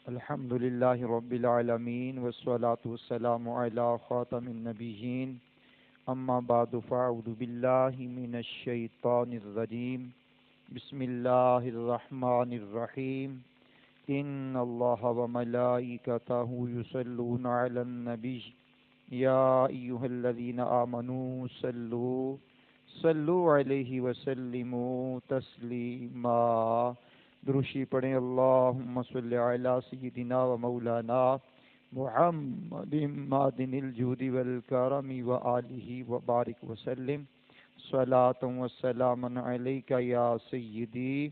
الحمد للہ رب العالمین والصلاة والسلام علی خاتم النبیین اما بعد فاعوذ باللہ من الشیطان الرجیم بسم اللہ الرحمن الرحیم ان اللہ وملائکتہ یصلون علی النبی یا ایہا الذین آمنوا صلوا علیہ وسلموا تسلیما۔ دروشی پڑھیں اللہم صلی علی سیدنا و مولانا محمد معدن الجود والکرم و آلہ وبارک وسلم صلاة و سلاما علیک یا سیدی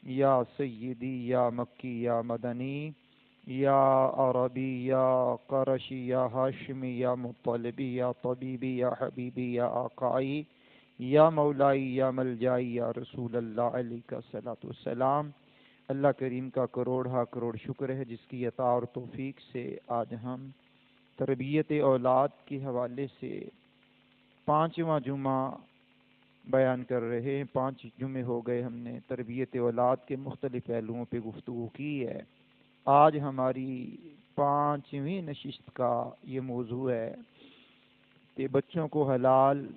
یا مکی یا مدنی یا عربی یا قرشی یا ہاشمی یا مطلبی یا طبیبی یا حبیبی یا آقائی یا مولائی یا ملجائی یا رسول اللہ علیہ الصلاۃ والسلام۔ اللہ کریم کا کروڑ شکر ہے جس کی عطا اور توفیق سے آج ہم تربیت اولاد کے حوالے سے 5واں جمعہ بیان کر رہے ہیں۔ 5 جمعے ہو گئے ہم نے تربیت اولاد کے مختلف پہلوؤں پہ گفتگو کی ہے۔ آج ہماری 5ویں نشست کا یہ موضوع ہے کہ بچوں کو حلال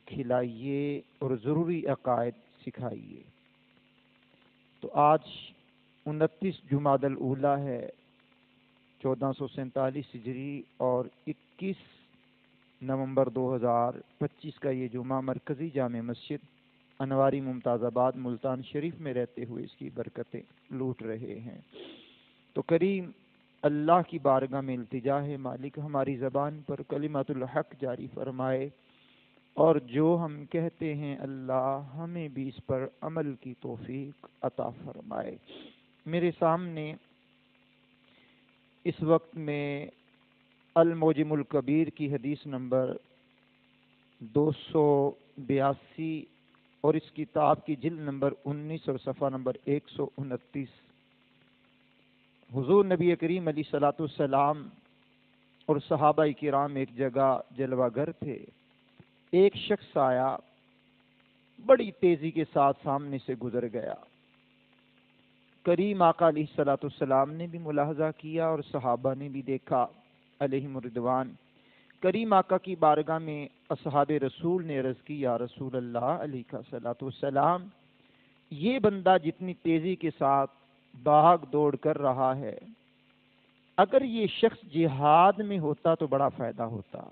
کھلائیے اور ضروری عقائد سکھائیے۔ تو آج 29 جمادی الاولیٰ ہے 1447 ہجری اور 21 نومبر 2025 کا یہ جمعہ مرکزی جامع مسجد انواری ممتاز آباد ملتان شریف میں رہتے ہوئے اس کی برکتیں لوٹ رہے ہیں۔ تو کریم اللہ کی بارگاہ میں التجا ہے مالک ہماری زبان پر کلمات الحق جاری فرمائے، اور جو ہم کہتے ہیں اللہ ہمیں بھی اس پر عمل کی توفیق عطا فرمائے۔ میرے سامنے اس وقت میں المعجم الکبیر کی حدیث نمبر 282 اور اس کتاب کی جلد نمبر 19 اور صفحہ نمبر 129۔ حضور نبی کریم علیہ الصلوۃ والسلام اور صحابہ کرام ایک جگہ جلوہ گر تھے۔ ایک شخص آیا، بڑی تیزی کے ساتھ سامنے سے گزر گیا۔ کریم آقا علیہ الصلوۃ والسلام نے بھی ملاحظہ کیا اور صحابہ نے بھی دیکھا علیہم الرضوان۔ کریم آقا کی بارگاہ میں اصحاب رسول نے عرض کی، یا رسول اللہ علیہ الصلوۃ والسلام، یہ بندہ جتنی تیزی کے ساتھ بھاگ دوڑ کر رہا ہے، اگر یہ شخص جہاد میں ہوتا تو بڑا فائدہ ہوتا،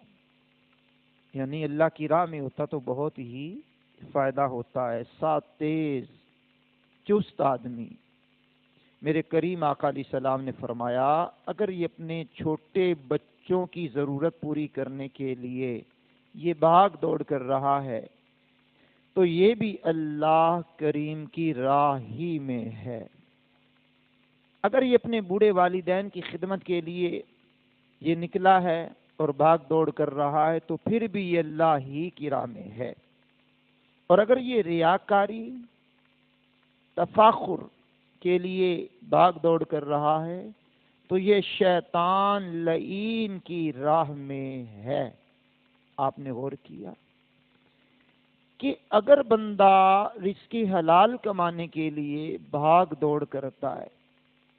یعنی اللہ کی راہ میں ہوتا تو بہت ہی فائدہ ہوتا ہے۔ ساتھ تیز چست آدمی۔ میرے کریم آقا علیہ السلام نے فرمایا، اگر یہ اپنے چھوٹے بچوں کی ضرورت پوری کرنے کے لیے یہ بھاگ دوڑ کر رہا ہے تو یہ بھی اللہ کریم کی راہ ہی میں ہے۔ اگر یہ اپنے بوڑھے والدین کی خدمت کے لیے یہ نکلا ہے اور بھاگ دوڑ کر رہا ہے تو پھر بھی یہ اللہ ہی کی راہ میں ہے۔ اور اگر یہ ریاکاری تفاخر کے لیے بھاگ دوڑ کر رہا ہے تو یہ شیطان لعین کی راہ میں ہے۔ آپ نے غور کیا کہ اگر بندہ رزق حلال کمانے کے لیے بھاگ دوڑ کرتا ہے،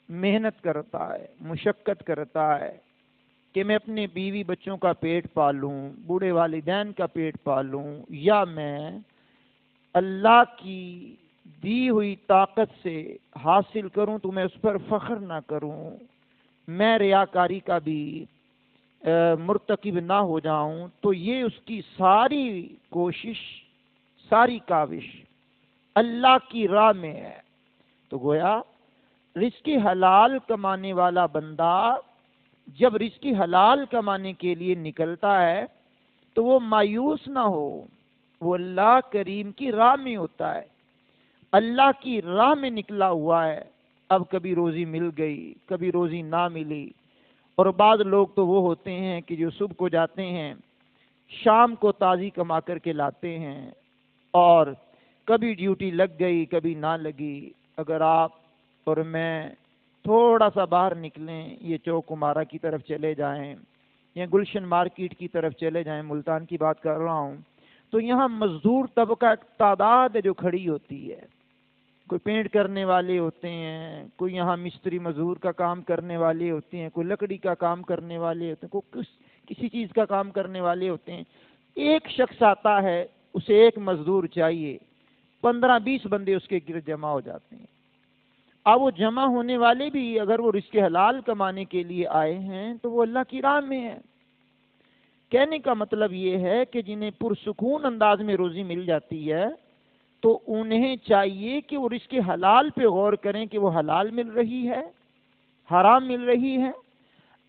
محنت کرتا ہے، مشقت کرتا ہے کہ میں اپنے بیوی بچوں کا پیٹ پالوں، بوڑھے والدین کا پیٹ پالوں، یا میں اللہ کی دی ہوئی طاقت سے حاصل کروں تو میں اس پر فخر نہ کروں، میں ریاکاری کا بھی مرتکب نہ ہو جاؤں، تو یہ اس کی ساری کوشش، ساری کاوش اللہ کی راہ میں ہے۔ تو گویا رزق حلال کمانے والا بندہ جب رزق حلال کمانے کے لیے نکلتا ہے تو وہ مایوس نہ ہو، وہ اللہ کریم کی راہ میں ہوتا ہے، اللہ کی راہ میں نکلا ہوا ہے۔ اب کبھی روزی مل گئی، کبھی روزی نہ ملی، اور بعض لوگ تو وہ ہوتے ہیں کہ جو صبح کو جاتے ہیں شام کو تازی کما کر کے لاتے ہیں، اور کبھی ڈیوٹی لگ گئی کبھی نہ لگی۔ اگر آپ اور میں تھوڑا سا باہر نکلیں، یہ چوک کمارا کی طرف چلے جائیں یا گلشن مارکیٹ کی طرف چلے جائیں، ملتان کی بات کر رہا ہوں، تو یہاں مزدور طبقہ تعداد ہے جو کھڑی ہوتی ہے، کوئی پینٹ کرنے والے ہوتے ہیں، کوئی یہاں مستری مزدور کا کام کرنے والے ہوتے ہیں، کوئی لکڑی کا کام کرنے والے ہوتے ہیں، کوئی کسی چیز کا کام کرنے والے ہوتے ہیں۔ ایک شخص آتا ہے، اسے ایک مزدور چاہیے، 15-20 بندے اس کے گرد جمع ہو جاتے ہیں۔ اب وہ جمع ہونے والے بھی اگر وہ رزق حلال کمانے کے لیے آئے ہیں تو وہ اللہ کی راہ میں ہے۔ کہنے کا مطلب یہ ہے کہ جنہیں پرسکون انداز میں روزی مل جاتی ہے تو انہیں چاہیے کہ وہ رزق حلال پہ غور کریں کہ وہ حلال مل رہی ہے، حرام مل رہی ہے۔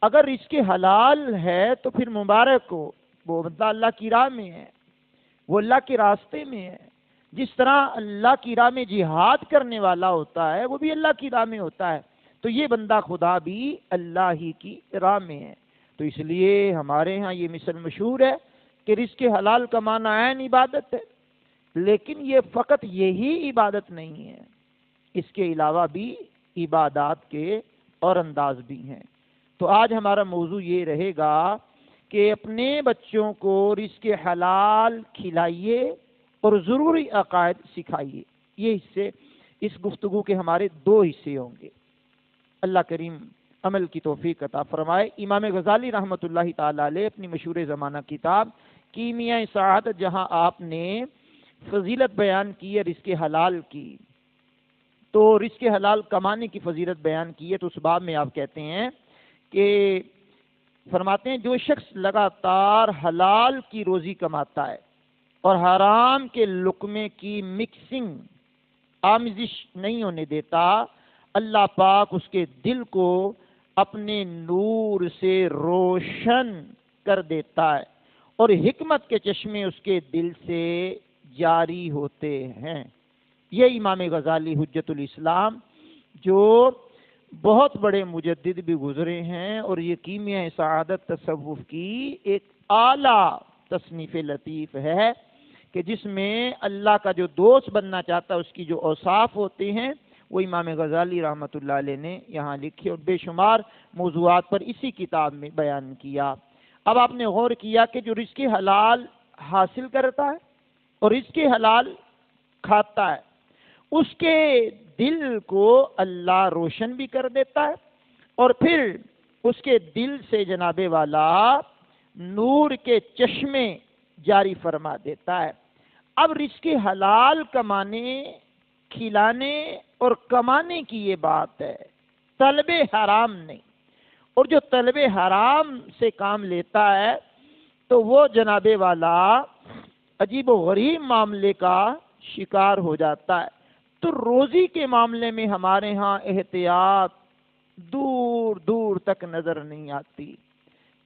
اگر رزق حلال ہے تو پھر مبارک ہو، وہ بندہ اللہ کی راہ میں ہے، وہ اللہ کے راستے میں ہے۔ جس طرح اللہ کی راہ میں جہاد کرنے والا ہوتا ہے وہ بھی اللہ کی راہ میں ہوتا ہے، تو یہ بندہ خدا بھی اللہ ہی کی راہ میں ہے۔ تو اس لیے ہمارے ہاں یہ مثل مشہور ہے کہ رزق حلال کمانا عین عبادت ہے، لیکن یہ فقط یہی عبادت نہیں ہے، اس کے علاوہ بھی عبادات کے اور انداز بھی ہیں۔ تو آج ہمارا موضوع یہ رہے گا کہ اپنے بچوں کو رزق حلال کھلائیے اور ضروری عقائد سکھائیے۔ یہ حصے اس گفتگو کے ہمارے 2 حصے ہوں گے۔ اللہ کریم عمل کی توفیق عطا فرمائے۔ امام غزالی رحمۃ اللہ تعالی علیہ اپنی مشہور زمانہ کتاب کیمیائے سعادت، جہاں آپ نے فضیلت بیان کی ہے رزق حلال کی، تو رزق حلال کمانے کی فضیلت بیان کی ہے، تو اس باب میں آپ کہتے ہیں کہ فرماتے ہیں جو شخص لگاتار حلال کی روزی کماتا ہے اور حرام کے لقمے کی مکسنگ آمیزش نہیں ہونے دیتا، اللہ پاک اس کے دل کو اپنے نور سے روشن کر دیتا ہے اور حکمت کے چشمے اس کے دل سے جاری ہوتے ہیں۔ یہ امام غزالی حجت الاسلام جو بہت بڑے مجدد بھی گزرے ہیں، اور یہ کیمیائے سعادت تصوف کی ایک اعلیٰ تصنیف لطیف ہے کہ جس میں اللہ کا جو دوست بننا چاہتا ہے اس کی جو اوصاف ہوتے ہیں وہ امام غزالی رحمۃ اللہ علیہ نے یہاں لکھے اور بے شمار موضوعات پر اسی کتاب میں بیان کیا۔ اب آپ نے غور کیا کہ جو رزق حلال حاصل کرتا ہے اور رزق حلال کھاتا ہے اس کے دل کو اللہ روشن بھی کر دیتا ہے اور پھر اس کے دل سے جناب والا نور کے چشمے جاری فرما دیتا ہے۔ اب رزق حلال کمانے، کھلانے اور کمانے کی یہ بات ہے، طلب حرام نہیں۔ اور جو طلب حرام سے کام لیتا ہے تو وہ جناب والا عجیب و غریب معاملے کا شکار ہو جاتا ہے۔ تو روزی کے معاملے میں ہمارے ہاں احتیاط دور دور تک نظر نہیں آتی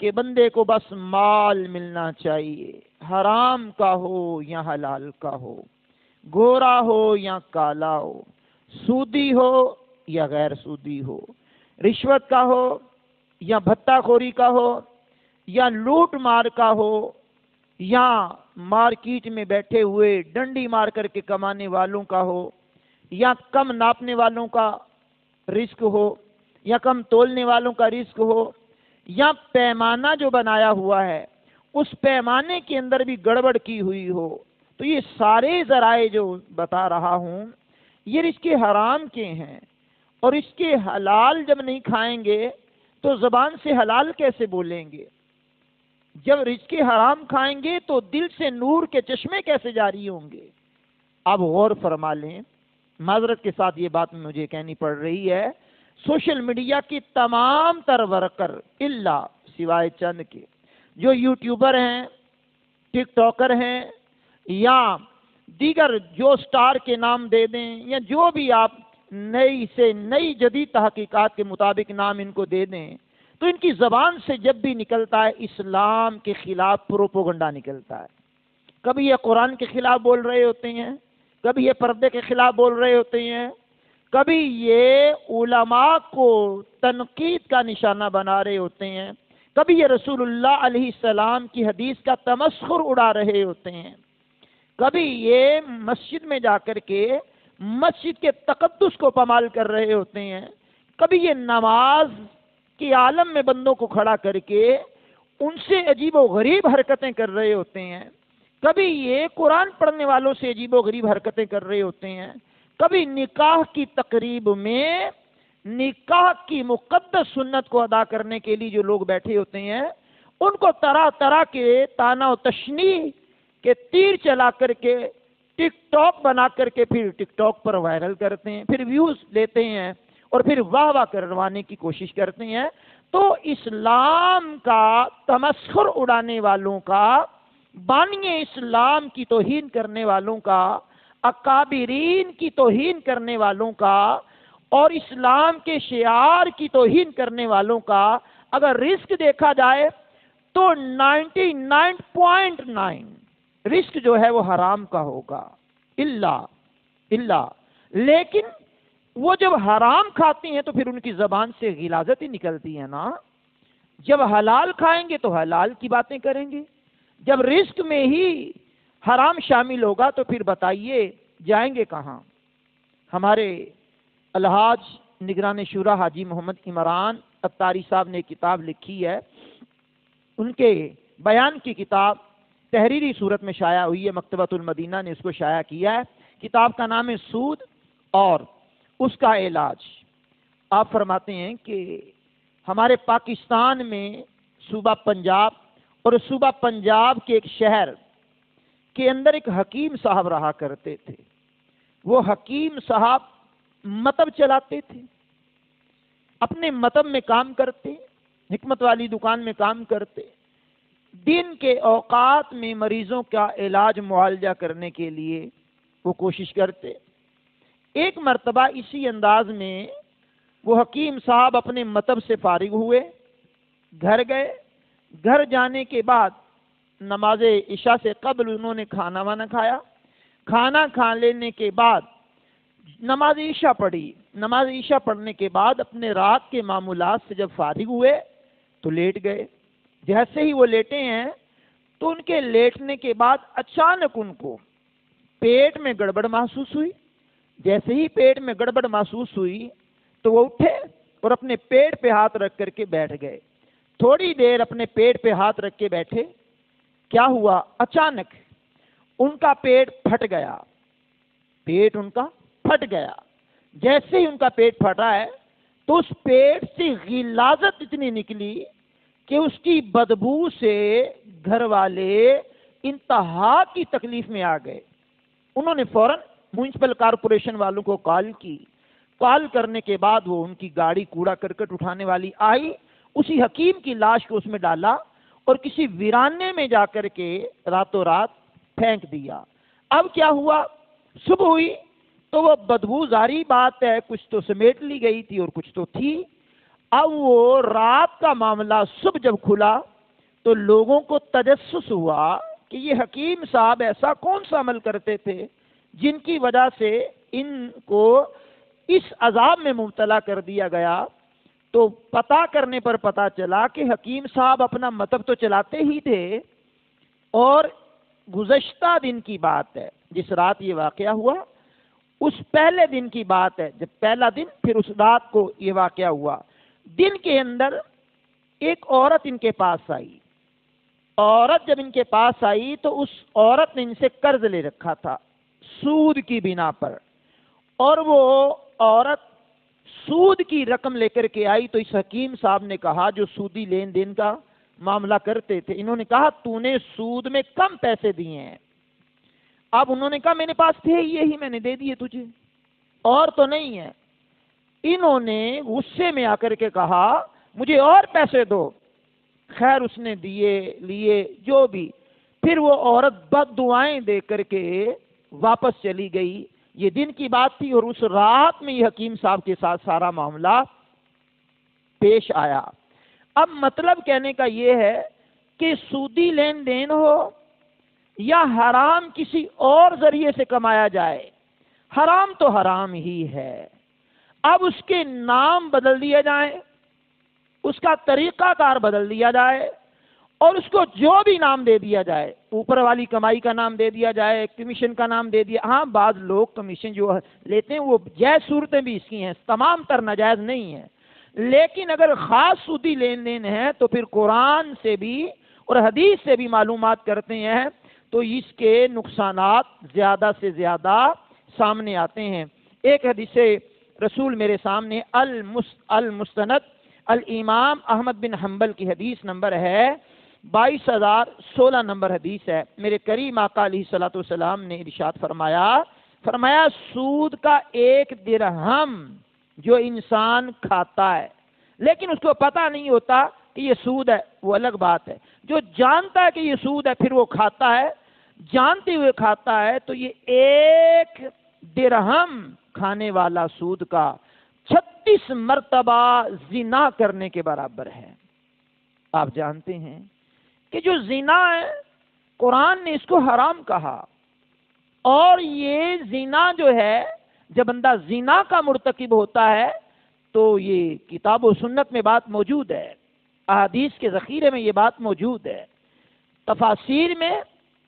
کہ بندے کو بس مال ملنا چاہیے، حرام کا ہو یا حلال کا ہو، گورا ہو یا کالا ہو، سودی ہو یا غیر سودی ہو، رشوت کا ہو یا بھتہ خوری کا ہو یا لوٹ مار کا ہو یا مارکیٹ میں بیٹھے ہوئے ڈنڈی مار کر کے کمانے والوں کا ہو یا کم ناپنے والوں کا رزق ہو یا کم تولنے والوں کا رزق ہو یا پیمانہ جو بنایا ہوا ہے اس پیمانے کے اندر بھی گڑبڑ کی ہوئی ہو، تو یہ سارے ذرائع جو بتا رہا ہوں یہ رزق حرام کے ہیں، اور اس کے حلال جب نہیں کھائیں گے تو زبان سے حلال کیسے بولیں گے؟ جب رزق حرام کھائیں گے تو دل سے نور کے چشمے کیسے جاری ہوں گے؟ اب غور فرما لیں، معذرت کے ساتھ یہ بات مجھے کہنی پڑ رہی ہے، سوشل میڈیا کی تمام تر ورکر الا سوائے چند کے جو یوٹیوبر ہیں، ٹک ٹاکر ہیں یا دیگر جو سٹار کے نام دے دیں یا جو بھی آپ نئی سے نئی جدید تحقیقات کے مطابق نام ان کو دے دیں، تو ان کی زبان سے جب بھی نکلتا ہے اسلام کے خلاف پروپوگنڈا نکلتا ہے۔ کبھی یہ قرآن کے خلاف بول رہے ہوتے ہیں، کبھی یہ پردے کے خلاف بول رہے ہوتے ہیں، کبھی یہ علماء کو تنقید کا نشانہ بنا رہے ہوتے ہیں، کبھی یہ رسول اللہ علیہ السلام کی حدیث کا تمسخر اڑا رہے ہوتے ہیں، کبھی یہ مسجد میں جا کر کے مسجد کے تقدس کو پامال کر رہے ہوتے ہیں، کبھی یہ نماز کے عالم میں بندوں کو کھڑا کر کے ان سے عجیب و غریب حرکتیں کر رہے ہوتے ہیں، کبھی یہ قرآن پڑھنے والوں سے عجیب و غریب حرکتیں کر رہے ہوتے ہیں، کبھی نکاح کی تقریب میں نکاح کی مقدس سنت کو ادا کرنے کے لیے جو لوگ بیٹھے ہوتے ہیں ان کو طرح طرح کے طعن و تشنیع کے تیر چلا کر کے ٹک ٹاک بنا کر کے پھر ٹک ٹاک پر وائرل کرتے ہیں، پھر ویوز لیتے ہیں اور پھر واہ واہ کروانے کی کوشش کرتے ہیں۔ تو اسلام کا تمسخر اڑانے والوں کا، بانی اسلام کی توہین کرنے والوں کا، اکابرین کی توہین کرنے والوں کا اور اسلام کے شعار کی توہین کرنے والوں کا اگر رزق دیکھا جائے تو 99.9 رزق جو ہے وہ حرام کا ہوگا، لیکن وہ جب حرام کھاتے ہیں تو پھر ان کی زبان سے غلاظت ہی نکلتی ہے نا۔ جب حلال کھائیں گے تو حلال کی باتیں کریں گے، جب رزق میں ہی حرام شامل ہوگا تو پھر بتائیے جائیں گے کہاں؟ ہمارے الحاج نگران شورا حاجی محمد عمران اتاری صاحب نے کتاب لکھی ہے، ان کے بیان کی کتاب تحریری صورت میں شائع ہوئی ہے، مکتبۃ المدینہ نے اس کو شائع کیا ہے۔ کتاب کا نام ہے سود اور اس کا علاج۔ آپ فرماتے ہیں کہ ہمارے پاکستان میں صوبہ پنجاب اور صوبہ پنجاب کے ایک شہر کے اندر ایک حکیم صاحب رہا کرتے تھے۔ وہ حکیم صاحب مطب چلاتے تھے، اپنے مطب میں کام کرتے، حکمت والی دکان میں کام کرتے، دن کے اوقات میں مریضوں کا علاج معالجہ کرنے کے لیے وہ کوشش کرتے۔ ایک مرتبہ اسی انداز میں وہ حکیم صاحب اپنے مطب سے فارغ ہوئے، گھر گئے، گھر جانے کے بعد نماز عشاء سے قبل انہوں نے کھانا وانا کھایا، کھانا کھا لینے کے بعد نماز عشاء پڑھی، نماز عشاء پڑھنے کے بعد اپنے رات کے معمولات سے جب فارغ ہوئے تو لیٹ گئے۔ جیسے ہی وہ لیٹے ہیں تو ان کے لیٹنے کے بعد اچانک ان کو پیٹ میں گڑبڑ محسوس ہوئی۔ جیسے ہی پیٹ میں گڑبڑ محسوس ہوئی تو وہ اٹھے اور اپنے پیٹ پہ ہاتھ رکھ کر کے بیٹھ گئے۔ تھوڑی دیر اپنے پیٹ پہ ہاتھ رکھ کے بیٹھے، کیا ہوا؟ اچانک ان کا پیٹ پھٹ گیا، پیٹ ان کا پھٹ گیا۔ جیسے ہی ان کا پیٹ پھٹا ہے تو اس پیٹ سے غلاظت اتنی نکلی کہ اس کی بدبو سے گھر والے انتہا کی تکلیف میں آ گئے۔ انہوں نے فوراً میونسپل کارپوریشن والوں کو کال کی، کال کرنے کے بعد وہ ان کی گاڑی کوڑا کرکٹ اٹھانے والی آئی، اسی حکیم کی لاش کو اس میں ڈالا اور کسی ویرانے میں جا کر کے راتوں رات پھینک دیا۔ اب کیا ہوا؟ صبح ہوئی تو وہ بدبو ظاہری بات ہے کچھ تو سمیٹ لی گئی تھی اور کچھ تو تھی۔ اب وہ رات کا معاملہ صبح جب کھلا تو لوگوں کو تجسس ہوا کہ یہ حکیم صاحب ایسا کون سا عمل کرتے تھے جن کی وجہ سے ان کو اس عذاب میں مبتلا کر دیا گیا۔ تو پتہ کرنے پر پتہ چلا کہ حکیم صاحب اپنا مطب تو چلاتے ہی تھے، اور گزشتہ دن کی بات ہے، جس رات یہ واقعہ ہوا اس پہلے دن کی بات ہے، جب پہلا دن پھر اس رات کو یہ واقعہ ہوا۔ دن کے اندر ایک عورت ان کے پاس آئی۔ عورت جب ان کے پاس آئی تو اس عورت نے ان سے قرض لے رکھا تھا سود کی بنا پر، اور وہ عورت سود کی رقم لے کر کے آئی۔ تو اس حکیم صاحب نے کہا، جو سودی لین دین کا معاملہ کرتے تھے، انہوں نے کہا تو نے سود میں کم پیسے دیے ہیں۔ اب انہوں نے کہا میرے پاس تھے یہی، میں نے دے دیے تجھے، اور تو نہیں ہے۔ انہوں نے غصے میں آ کر کے کہا مجھے اور پیسے دو۔ خیر اس نے دیے، لیے جو بھی، پھر وہ عورت بد دعائیں دے کر کے واپس چلی گئی۔ یہ دن کی بات تھی اور اس رات میں یہ حکیم صاحب کے ساتھ سارا معاملہ پیش آیا۔ اب مطلب کہنے کا یہ ہے کہ سودی لین دین ہو یا حرام کسی اور ذریعے سے کمایا جائے، حرام تو حرام ہی ہے۔ اب اس کے نام بدل دیے جائیں، اس کا طریقہ کار بدل دیا جائے، اور اس کو جو بھی نام دے دیا جائے، اوپر والی کمائی کا نام دے دیا جائے، کمیشن کا نام دے دیا۔ ہاں بعض لوگ کمیشن جو لیتے ہیں وہ جائز صورتیں بھی اس کی ہیں، تمام تر ناجائز نہیں ہیں، لیکن اگر خاص سودی لین دین ہے تو پھر قرآن سے بھی اور حدیث سے بھی معلومات کرتے ہیں تو اس کے نقصانات زیادہ سے زیادہ سامنے آتے ہیں۔ ایک حدیث رسول میرے سامنے المستند الامام احمد بن حنبل کی حدیث نمبر ہے 22,016 نمبر حدیث ہے. میرے کریم آقا علیہ الصلوۃ والسلام نے ارشاد فرمایا سود کا 1 درہم جو انسان کھاتا ہے لیکن اس کو پتہ نہیں ہوتا کہ یہ سود ہے وہ الگ بات ہے. جو جانتا ہے کہ یہ سود ہے پھر وہ کھاتا ہے، جانتے ہوئے کھاتا ہے، تو یہ 1 درہم کھانے والا سود کا 36 مرتبہ زنا کرنے کے برابر ہے. آپ جانتے ہیں کہ جو زنا ہے قرآن نے اس کو حرام کہا، اور یہ زنا جو ہے جب بندہ زنا کا مرتکب ہوتا ہے تو یہ کتاب و سنت میں بات موجود ہے، احادیث کے ذخیرے میں یہ بات موجود ہے، تفاسیر میں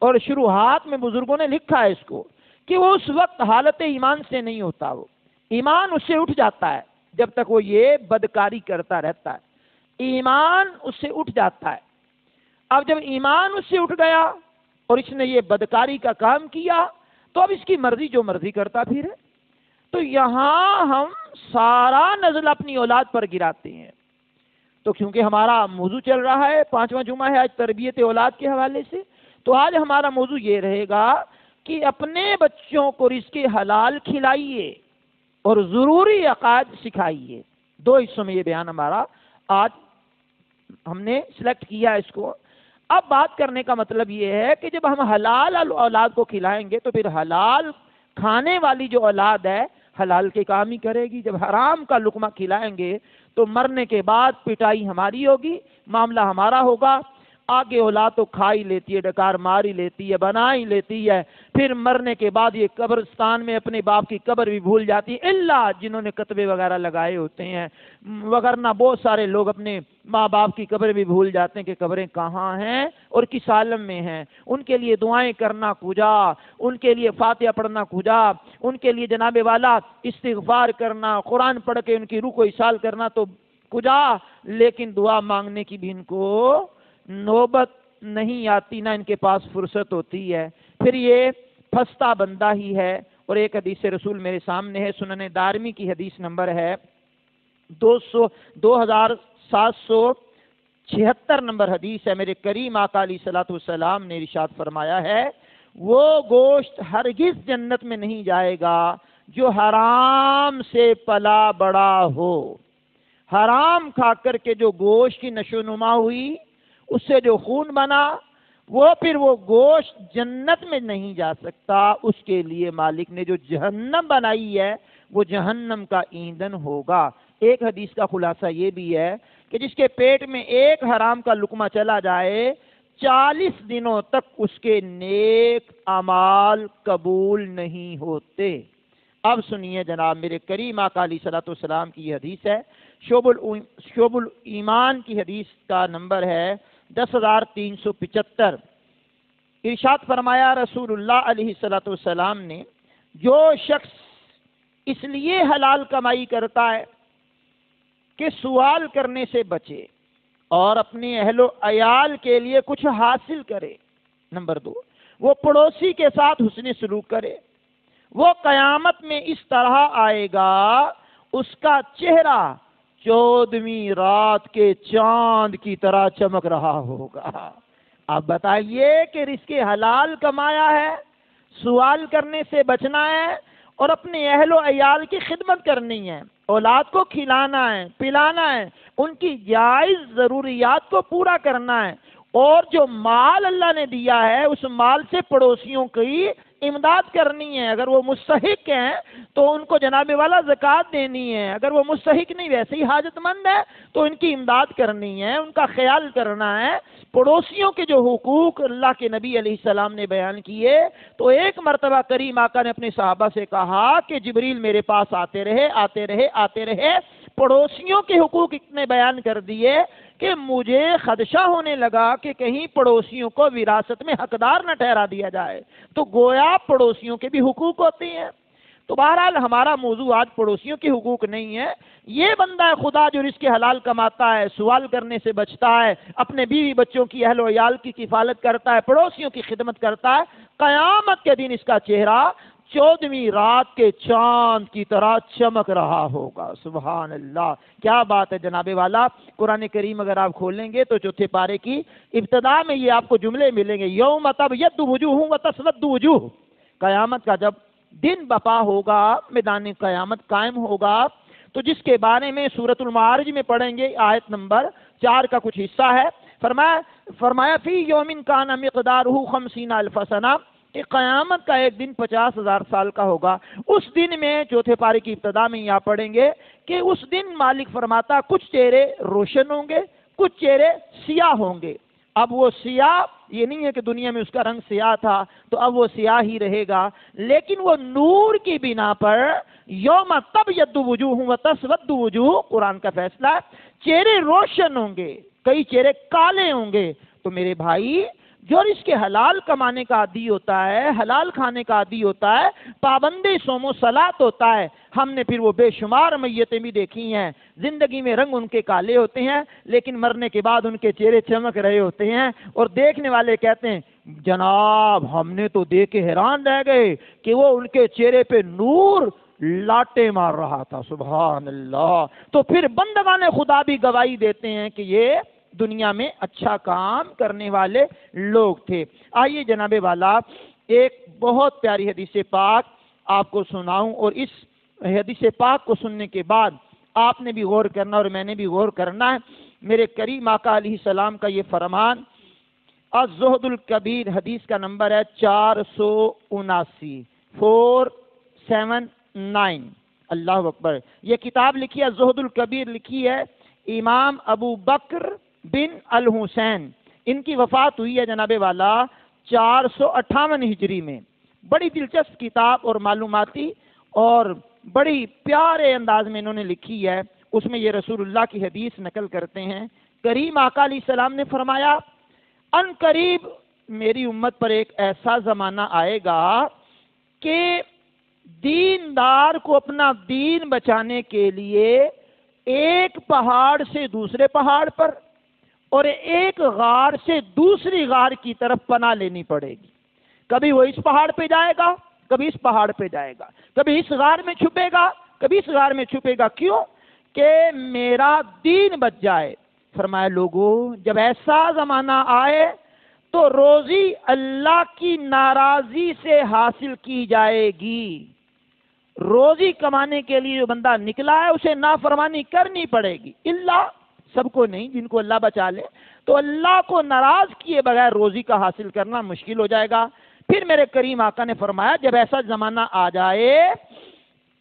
اور شروحات میں بزرگوں نے لکھا ہے اس کو کہ وہ اس وقت حالت ایمان سے نہیں ہوتا، وہ ایمان اس سے اٹھ جاتا ہے جب تک وہ یہ بدکاری کرتا رہتا ہے، ایمان اس سے اٹھ جاتا ہے. اب جب ایمان اس سے اٹھ گیا اور اس نے یہ بدکاری کا کام کیا تو اب اس کی مرضی جو مرضی کرتا پھر ہے. تو یہاں ہم سارا نزل اپنی اولاد پر گراتے ہیں. تو کیونکہ ہمارا موضوع چل رہا ہے 5واں جمعہ ہے آج تربیت اولاد کے حوالے سے، تو آج ہمارا موضوع یہ رہے گا کہ اپنے بچوں کو رزق حلال کھلائیے اور ضروری عقائد سکھائیے. 2 حصوں میں یہ بیان ہمارا آج ہم نے سلیکٹ کیا اس کو. اب بات کرنے کا مطلب یہ ہے کہ جب ہم حلال اولاد کو کھلائیں گے تو پھر حلال کھانے والی جو اولاد ہے حلال کے کام ہی کرے گی. جب حرام کا لقمہ کھلائیں گے تو مرنے کے بعد پٹائی ہماری ہوگی، معاملہ ہمارا ہوگا. آگے اولاد تو کھا ہی لیتی ہے، ڈکار مار ہی لیتی ہے، بنا ہی لیتی ہے، پھر مرنے کے بعد یہ قبرستان میں اپنے باپ کی قبر بھی بھول جاتی ہے، الا جنہوں نے کتبے وغیرہ لگائے ہوتے ہیں، وگرنہ بہت سارے لوگ اپنے ماں باپ کی قبر بھی بھول جاتے ہیں کہ قبریں کہاں ہیں اور کس عالم میں ہیں. ان کے لیے دعائیں کرنا کجا، ان کے لیے فاتحہ پڑھنا کجا، ان کے لیے جناب والا استغفار کرنا، قرآن پڑھ کے ان کی روح کو ایصال کرنا تو کجا، لیکن دعا مانگنے کی بھی ان کو نوبت نہیں آتی، نہ ان کے پاس فرصت ہوتی ہے. پھر یہ پھنستا بندہ ہی ہے. اور ایک حدیث رسول میرے سامنے ہے، سنن دارمی کی حدیث نمبر ہے 2776 نمبر حدیث ہے. میرے کریم آقا علیہ الصلوۃ والسلام نے ارشاد فرمایا ہے وہ گوشت ہرگز جنت میں نہیں جائے گا جو حرام سے پلا بڑا ہو. حرام کھا کر کے جو گوشت کی نشو نما ہوئی، اس سے جو خون بنا، وہ پھر وہ گوشت جنت میں نہیں جا سکتا. اس کے لیے مالک نے جو جہنم بنائی ہے وہ جہنم کا ایندھن ہوگا. ایک حدیث کا خلاصہ یہ بھی ہے کہ جس کے پیٹ میں ایک حرام کا لقمہ چلا جائے 40 دنوں تک اس کے نیک اعمال قبول نہیں ہوتے. اب سنیے جناب، میرے کریم آقا علیہ الصلوۃ والسلام کی یہ حدیث ہے، شعب الایمان کی حدیث کا نمبر ہے 10,375. ارشاد فرمایا رسول اللہ علیہ الصلوۃ والسلام نے جو شخص اس لیے حلال کمائی کرتا ہے کہ سوال کرنے سے بچے اور اپنے اہل و عیال کے لیے کچھ حاصل کرے. نمبر 2، وہ پڑوسی کے ساتھ حسن سلوک کرے، وہ قیامت میں اس طرح آئے گا اس کا چہرہ 14ویں رات کے چاند کی طرح چمک رہا ہوگا. اب بتائیے کہ رزق حلال کمایا ہے، سوال کرنے سے بچنا ہے اور اپنے اہل و عیال کی خدمت کرنی ہے، اولاد کو کھلانا ہے، پلانا ہے، ان کی جائز ضروریات کو پورا کرنا ہے، اور جو مال اللہ نے دیا ہے اس مال سے پڑوسیوں کی امداد کرنی ہے. اگر وہ مستحق ہیں تو ان کو جناب والا زکوٰۃ دینی ہے، اگر وہ مستحق نہیں ویسے ہی حاجت مند ہے تو ان کی امداد کرنی ہے، ان کا خیال کرنا ہے. پڑوسیوں کے جو حقوق اللہ کے نبی علیہ السلام نے بیان کیے تو ایک مرتبہ کریم آقا نے اپنے صحابہ سے کہا کہ جبریل میرے پاس آتے رہے، پڑوسیوں کے حقوق اتنے بیان کر دیے کہ مجھے خدشہ ہونے لگا کہ کہیں پڑوسیوں کو وراثت میں حقدار نہ ٹھہرا دیا جائے. تو گویا پڑوسیوں کے بھی حقوق ہوتے ہیں. تو بہرحال ہمارا موضوع آج پڑوسیوں کے حقوق نہیں ہے. یہ بندہ خدا جو رزق حلال کماتا ہے، سوال کرنے سے بچتا ہے، اپنے بیوی بچوں کی اہل و عیال کی کفالت کرتا ہے، پڑوسیوں کی خدمت کرتا ہے، قیامت کے دن اس کا چہرہ 14ویں رات کے چاند کی طرح چمک رہا ہوگا۔ سبحان اللہ، کیا بات ہے جناب والا۔ قرآن کریم اگر آپ کھولیں گے تو چوتھے پارے کی ابتدا میں یہ آپ کو جملے ملیں گے، یوم تبیض وجوہ وتسود وجوہ۔ قیامت کا جب دن بپا ہوگا، میدان قیامت قائم ہوگا، تو جس کے بارے میں سورۃ المعارج میں پڑھیں گے، آیت نمبر 4 کا کچھ حصہ ہے، فرمایا فی یوم کان مقدارہ 50,000 سنہ، کہ قیامت کا ایک دن 50,000 سال کا ہوگا۔ اس دن میں چوتھے پارے کی ابتدا میں یہاں پڑھیں گے کہ اس دن مالک فرماتا کچھ چہرے روشن ہوں گے، کچھ چہرے سیاہ ہوں گے۔ اب وہ سیاہ یہ نہیں ہے کہ دنیا میں اس کا رنگ سیاہ تھا تو اب وہ سیاہ ہی رہے گا، لیکن وہ نور کی بنا پر یوم تبیض وجوہ وتسود وجوہ، قرآن کا فیصلہ، چہرے روشن ہوں گے، کئی چہرے کالے ہوں گے۔ تو میرے بھائی، جو اس کے حلال کمانے کا عادی ہوتا ہے، حلال کھانے کا عادی ہوتا ہے، پابندی صوم و صلاۃ ہوتا ہے، ہم نے پھر وہ بے شمار میتیں بھی دیکھی ہیں، زندگی میں رنگ ان کے کالے ہوتے ہیں لیکن مرنے کے بعد ان کے چہرے چمک رہے ہوتے ہیں، اور دیکھنے والے کہتے ہیں جناب ہم نے تو دیکھ کے حیران رہ گئے کہ وہ ان کے چہرے پہ نور لاٹے مار رہا تھا۔ سبحان اللہ۔ تو پھر بندگان خدا بھی گواہی دیتے ہیں کہ یہ دنیا میں اچھا کام کرنے والے لوگ تھے۔ آئیے جناب والا ایک بہت پیاری حدیث پاک آپ کو سناؤں، اور اس حدیث پاک کو سننے کے بعد آپ نے بھی غور کرنا اور میں نے بھی غور کرنا ہے۔ میرے کریم آقا علیہ السلام کا یہ فرمان، الزہد الکبیر، حدیث کا نمبر ہے 479، 479۔ اللہ اکبر۔ یہ کتاب لکھی ہے، الزہد الکبیر لکھی ہے امام ابو بکر بن الحسین، ان کی وفات ہوئی ہے جناب والا 458 ہجری میں۔ بڑی دلچسپ کتاب اور معلوماتی اور بڑی پیارے انداز میں انہوں نے لکھی ہے۔ اس میں یہ رسول اللہ کی حدیث نقل کرتے ہیں۔ کریم آقا علیہ السلام نے فرمایا، ان قریب میری امت پر ایک ایسا زمانہ آئے گا کہ دیندار کو اپنا دین بچانے کے لیے ایک پہاڑ سے دوسرے پہاڑ پر اور ایک غار سے دوسری غار کی طرف پناہ لینی پڑے گی۔ کبھی وہ اس پہاڑ پہ جائے گا، کبھی اس پہاڑ پہ جائے گا، کبھی اس غار میں چھپے گا، کبھی اس غار میں چھپے گا۔ کیوں؟ کہ میرا دین بچ جائے۔ فرمایا لوگوں، جب ایسا زمانہ آئے تو روزی اللہ کی ناراضی سے حاصل کی جائے گی۔ روزی کمانے کے لیے جو بندہ نکلا ہے اسے نافرمانی کرنی پڑے گی، اللہ سب کو نہیں، جن کو اللہ بچا لے، تو اللہ کو ناراض کیے بغیر روزی کا حاصل کرنا مشکل ہو جائے گا۔ پھر میرے کریم آقا نے فرمایا، جب ایسا زمانہ آ جائے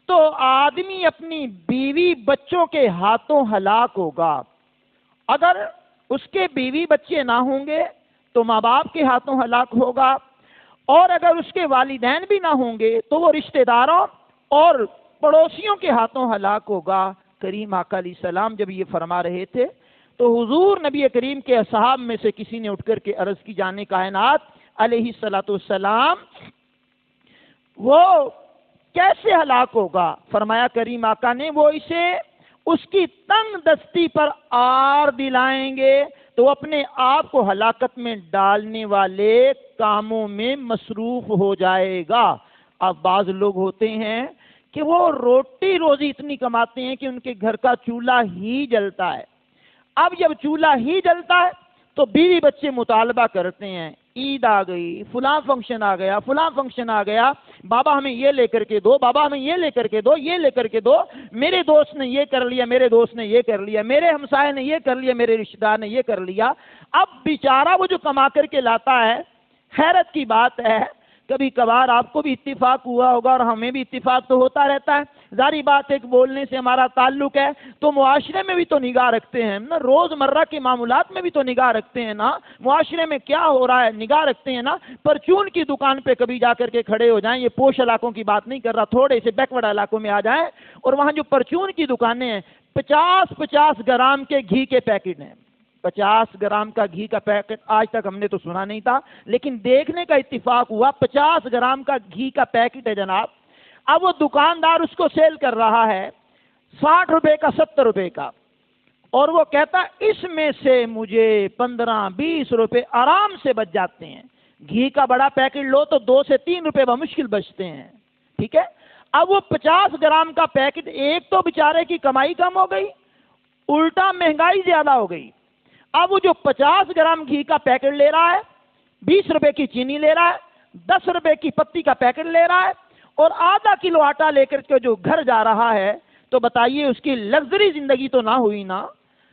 تو آدمی اپنی بیوی بچوں کے ہاتھوں ہلاک ہوگا۔ اگر اس کے بیوی بچے نہ ہوں گے تو ماں باپ کے ہاتھوں ہلاک ہوگا، اور اگر اس کے والدین بھی نہ ہوں گے تو وہ رشتہ داروں اور پڑوسیوں کے ہاتھوں ہلاک ہوگا۔ کریم آقا علیہ السلام جب یہ فرما رہے تھے تو حضور نبی کریم کے اصحاب میں سے کسی نے اٹھ کر کے عرض کی، جانے کائنات علیہ السلام وہ کیسے ہلاک ہوگا؟ فرمایا کریم آقا نے، وہ اسے اس کی تنگ دستی پر آر دلائیں گے تو اپنے آپ کو ہلاکت میں ڈالنے والے کاموں میں مصروف ہو جائے گا۔ اب بعض لوگ ہوتے ہیں کہ وہ روٹی روزی اتنی کماتے ہیں کہ ان کے گھر کا چولہا ہی جلتا ہے۔ اب جب چولہا ہی جلتا ہے تو بیوی بچے مطالبہ کرتے ہیں، عید آ گئی، فلاں فنکشن آ گیا، فلاں فنکشن آ گیا، بابا ہمیں یہ لے کر کے دو، بابا ہمیں یہ لے کر کے دو، یہ لے کر کے دو، میرے دوست نے یہ کر لیا، میرے دوست نے یہ کر لیا، میرے ہمسائے نے یہ کر لیا، میرے رشتہ دار نے یہ کر لیا۔ اب بیچارہ وہ جو کما کر کے لاتا ہے، حیرت کی بات ہے، کبھی کبھار آپ کو بھی اتفاق ہوا ہوگا اور ہمیں بھی اتفاق تو ہوتا رہتا ہے، ظاہری بات ہے کہ بولنے سے ہمارا تعلق ہے تو معاشرے میں بھی تو نگاہ رکھتے ہیں نا، روز مرہ کے معاملات میں بھی تو نگاہ رکھتے ہیں نا، معاشرے میں کیا ہو رہا ہے نگاہ رکھتے ہیں نا۔ پرچون کی دکان پہ کبھی جا کر کے کھڑے ہو جائیں، یہ پوش علاقوں کی بات نہیں کر رہا، تھوڑے سے بیکورڈ علاقوں میں آ جائیں اور وہاں جو پرچون کی دکانیں ہیں، 50 گرام کے گھی کے پیکٹ ہیں، 50 گرام کا گھی کا پیکٹ آج تک ہم نے تو سنا نہیں تھا، لیکن دیکھنے کا اتفاق ہوا 50 گرام کا گھی کا پیکٹ ہے جناب۔ اب وہ دکاندار اس کو سیل کر رہا ہے 60 روپے کا، 70 روپے کا، اور وہ کہتا اس میں سے مجھے 15-20 روپے آرام سے بچ جاتے ہیں۔ گھی کا بڑا پیکٹ لو تو 2 سے 3 روپے بمشکل بچتے ہیں، ٹھیک ہے. اب وہ 50 گرام کا پیکٹ، ایک تو بیچارے کی کمائی کم ہو گئی، الٹا مہنگائی زیادہ ہو گئی. اب وہ جو 50 گرام گھی کا پیکٹ لے رہا ہے، 20 روپے کی چینی لے رہا ہے، 10 روپے کی پتی کا پیکٹ لے رہا ہے، اور آدھا کلو آٹا لے کر کے جو گھر جا رہا ہے، تو بتائیے اس کی لگژری زندگی تو نہ ہوئی نا.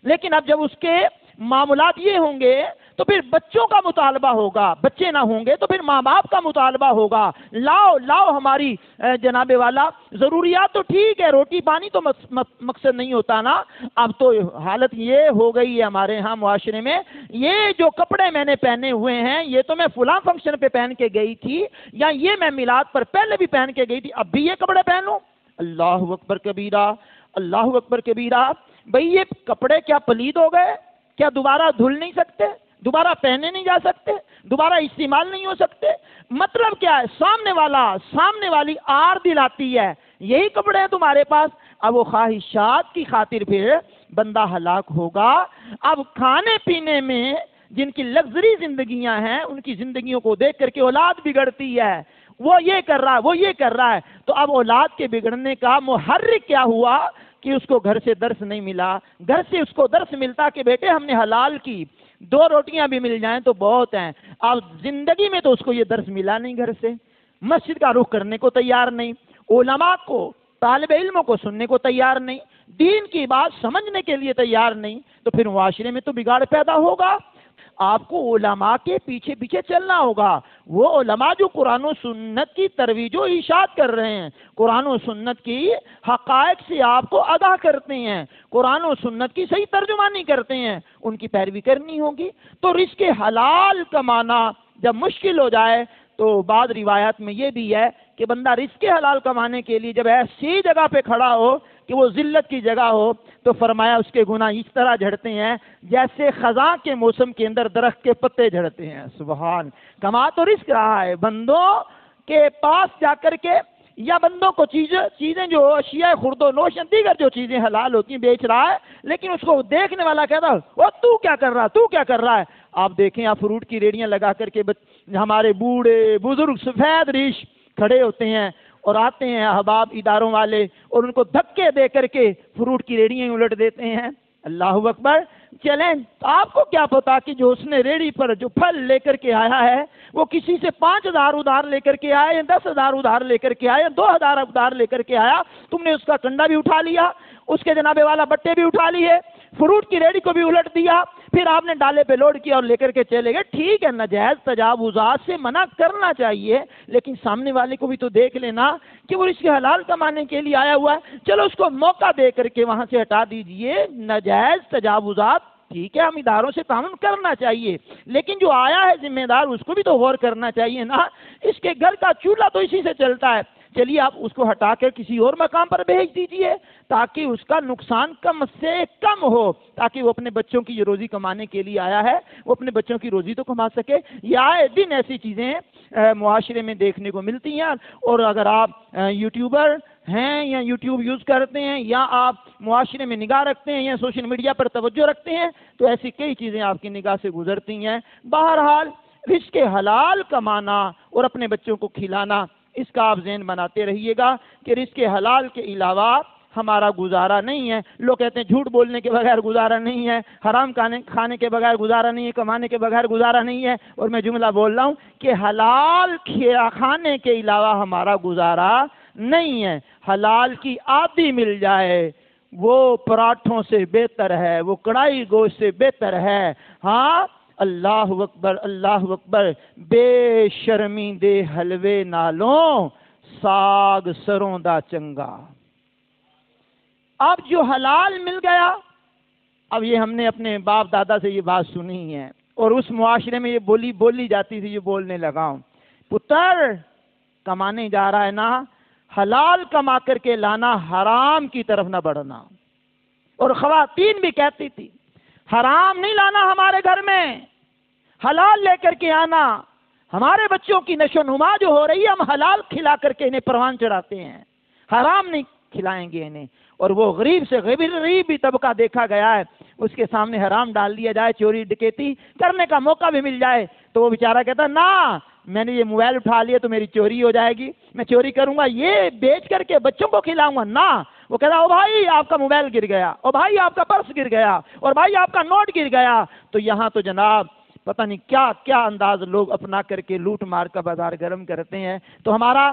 لیکن اب جب اس کے معاملات یہ ہوں گے تو پھر بچوں کا مطالبہ ہوگا، بچے نہ ہوں گے تو پھر ماں باپ کا مطالبہ ہوگا، لاؤ لاؤ ہماری جناب والا ضروریات. تو ٹھیک ہے، روٹی پانی تو مقصد نہیں ہوتا نا. اب تو حالت یہ ہو گئی ہے ہمارے ہاں معاشرے میں، یہ جو کپڑے میں نے پہنے ہوئے ہیں یہ تو میں فلاں فنکشن پہ پہن کے گئی تھی، یا یہ میں میلاد پر پہلے بھی پہن کے گئی تھی، اب بھی یہ کپڑے پہنوں. اللہ اکبر کبیرہ، اللہ اکبر کبیرہ. بھئی یہ کپڑے کیا پلید ہو گئے؟ کیا دوبارہ دھل نہیں سکتے؟ دوبارہ پہنے نہیں جا سکتے؟ دوبارہ استعمال نہیں ہو سکتے؟ مطلب کیا ہے؟ سامنے والی آر دلاتی ہے، یہی کپڑے ہیں تمہارے پاس. اب وہ خواہشات کی خاطر پھر بندہ ہلاک ہوگا. اب کھانے پینے میں جن کی لگژری زندگیاں ہیں، ان کی زندگیوں کو دیکھ کر کے اولاد بگڑتی ہے. وہ یہ کر رہا ہے، وہ یہ کر رہا ہے. تو اب اولاد کے بگڑنے کا محرک کیا ہوا کہ اس کو گھر سے درس نہیں ملا. گھر سے اس کو درس ملتا کہ بیٹے ہم نے حلال کی، 2 روٹیاں بھی مل جائیں تو بہت ہیں. اب زندگی میں تو اس کو یہ درس ملا نہیں گھر سے. مسجد کا رخ کرنے کو تیار نہیں، علماء کو، طالب علموں کو سننے کو تیار نہیں، دین کی بات سمجھنے کے لیے تیار نہیں. تو پھر معاشرے میں تو بگاڑ پیدا ہوگا. آپ کو علماء کے پیچھے پیچھے چلنا ہوگا. وہ علماء جو قرآن و سنت کی ترویج و ارشاد کر رہے ہیں، قرآن و سنت کی حقائق سے آپ کو آگاہ کرتے ہیں، قرآن و سنت کی صحیح ترجمانی کرتے ہیں، ان کی پیروی کرنی ہوگی. تو رزق حلال کمانا جب مشکل ہو جائے تو بعض روایات میں یہ بھی ہے کہ بندہ رزق حلال کمانے کے لیے جب ایسی جگہ پہ کھڑا ہو کہ وہ ذلت کی جگہ ہو، تو فرمایا اس کے گناہ اس طرح جھڑتے ہیں جیسے خزاں کے موسم کے اندر درخت کے پتے جھڑتے ہیں. سبحان. کما تو رزق رہا ہے، بندوں کے پاس جا کر کے یا بندوں کو چیزیں جو اشیاء خرد و نوش دیگر جو چیزیں حلال ہوتی ہیں بیچ رہا ہے، لیکن اس کو دیکھنے والا کہتا ہے وہ تو کیا کر رہا ہے، تو کیا کر رہا ہے. آپ دیکھیں آپ فروٹ کی ریڑیاں لگا کر کے ہمارے بوڑھے بزرگ سفید ریش کھڑے ہوتے ہیں اور آتے ہیں احباب اداروں والے اور ان کو دھکے دے کر کے فروٹ کی ریڑیاں الٹ دیتے ہیں. اللہ اکبر. چلیں آپ کو کیا پتا کہ جو اس نے ریڑی پر جو پھل لے کر کے آیا ہے وہ کسی سے 5,000 ادھار لے کر کے آیا، 10,000 ادھار لے کر کے آیا، 2,000 ادھار لے کر کے آیا. تم نے اس کا کنڈا بھی اٹھا لیا، اس کے جناب والا بٹے بھی اٹھا لیے، فروٹ کی ریڑی کو بھی الٹ دیا، پھر آپ نے ڈالے پہ لوڈ کیا اور لے کر کے چلے گئے. ٹھیک ہے، ناجائز تجاوزات سے منع کرنا چاہیے، لیکن سامنے والے کو بھی تو دیکھ لینا کہ وہ اس کے حلال کمانے کے لیے آیا ہوا ہے. چلو اس کو موقع دے کر کے وہاں سے ہٹا دیجئے. ناجائز تجاوزات ٹھیک ہے، ہم اداروں سے تعاون کرنا چاہیے، لیکن جو آیا ہے ذمہ دار اس کو بھی تو غور کرنا چاہیے نا. اس کے گھر کا چولہا تو اسی سے چلتا ہے. چلیے آپ اس کو ہٹا کر کسی اور مقام پر بھیج دیجئے تاکہ اس کا نقصان کم سے کم ہو، تاکہ وہ اپنے بچوں کی روزی کمانے کے لیے آیا ہے، وہ اپنے بچوں کی روزی تو کما سکے. یہ آئے دن ایسی چیزیں معاشرے میں دیکھنے کو ملتی ہیں. اور اگر آپ یوٹیوبر ہیں یا یوٹیوب یوز کرتے ہیں یا آپ معاشرے میں نگاہ رکھتے ہیں یا سوشل میڈیا پر توجہ رکھتے ہیں تو ایسی کئی چیزیں آپ کی نگاہ سے گزرتی ہیں. بہرحال رزق حلال کمانا اور اپنے بچوں کو کھلانا، اس کا آپ ذہن بناتے رہیے گا کہ رزق حلال کے علاوہ ہمارا گزارا نہیں ہے. لوگ کہتے ہیں جھوٹ بولنے کے بغیر گزارا نہیں ہے، حرام کھانے کے بغیر گزارا نہیں ہے، کمانے کے بغیر گزارا نہیں ہے. اور میں جملہ بول رہا ہوں کہ حلال کھانے کے علاوہ ہمارا گزارا نہیں ہے. حلال کی آدھی مل جائے وہ پراٹھوں سے بہتر ہے، وہ کڑھائی گوشت سے بہتر ہے. ہاں اللہ اکبر، اللہ اکبر. بے شرمی دے حلوے نالوں ساگ سروں دا چنگا. اب جو حلال مل گیا، اب یہ ہم نے اپنے باپ دادا سے یہ بات سنی ہے اور اس معاشرے میں یہ بولی جاتی تھی، یہ بولنے لگا ہوں. پتر کمانے جا رہا ہے نا، حلال کما کر کے لانا، حرام کی طرف نہ بڑھنا. اور خواتین بھی کہتی تھی حرام نہیں لانا ہمارے گھر میں، حلال لے کر کے آنا. ہمارے بچوں کی نشو نما جو ہو رہی ہے ہم حلال کھلا کر کے انہیں پروان چڑھاتے ہیں، حرام نہیں کھلائیں گے انہیں. اور وہ غریب سے غریب بھی طبقہ دیکھا گیا ہے، اس کے سامنے حرام ڈال دیا جائے، چوری ڈکیتی کرنے کا موقع بھی مل جائے تو وہ بیچارہ کہتا نا میں نے یہ موبائل اٹھا لیا تو میری چوری ہو جائے گی، میں چوری کروں گا، یہ بیچ کر کے بچوں کو کھلاؤں گا، نہ، وہ کہتا او بھائی آپ کا موبائل گر گیا، او بھائی آپ کا پرس گر گیا، اور بھائی آپ کا نوٹ گر گیا۔ تو یہاں تو جناب پتہ نہیں کیا کیا انداز لوگ اپنا کر کے لوٹ مار کا بازار گرم کرتے ہیں۔ تو ہمارا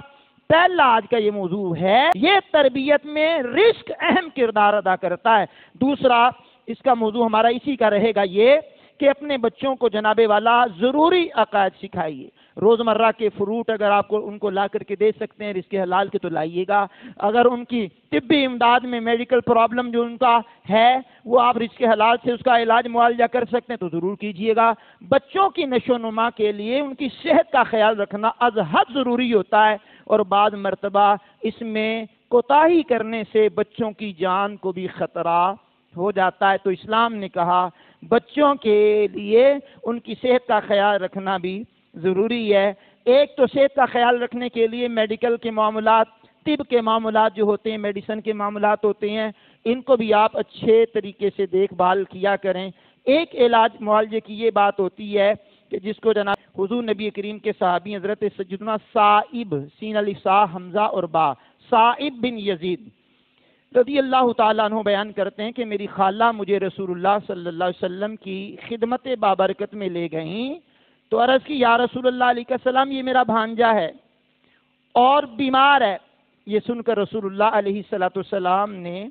پہلا آج کا یہ موضوع ہے، یہ تربیت میں رزق اہم کردار ادا کرتا ہے۔ دوسرا اس کا موضوع ہمارا اسی کا رہے گا یہ کہ اپنے بچوں کو جناب والا ضروری عقائد سکھائیے۔ روزمرہ کے فروٹ اگر آپ کو ان کو لا کر کے دے سکتے ہیں رزق حلال کے تو لائیے گا، اگر ان کی طبی امداد میں میڈیکل پرابلم جو ان کا ہے وہ آپ رزق حلال سے اس کا علاج معالجہ کر سکتے ہیں تو ضرور کیجیے گا۔ بچوں کی نشو و نما کے لیے ان کی صحت کا خیال رکھنا از حد ضروری ہوتا ہے، اور بعض مرتبہ اس میں کوتاہی کرنے سے بچوں کی جان کو بھی خطرہ ہو جاتا ہے۔ تو اسلام نے کہا بچوں کے لیے ان کی صحت کا خیال رکھنا بھی ضروری ہے۔ ایک تو صحت کا خیال رکھنے کے لیے میڈیکل کے معاملات، طب کے معاملات جو ہوتے ہیں، میڈیسن کے معاملات ہوتے ہیں، ان کو بھی آپ اچھے طریقے سے دیکھ بھال کیا کریں۔ ایک علاج معالجے کی یہ بات ہوتی ہے کہ جس کو جناب حضور نبی کریم کے صحابی حضرت سیدنا صائب، سین الف صا حمزہ اور با، صائب بن یزید رضی اللہ تعالیٰ عنہ بیان کرتے ہیں کہ میری خالہ مجھے رسول اللہ صلی اللہ علیہ وسلم کی خدمت بابرکت میں لے گئیں تو عرض کی یا رسول اللہ علیہ السلام یہ میرا بھانجا ہے اور بیمار ہے۔ یہ سن کر رسول اللہ علیہ السلام نے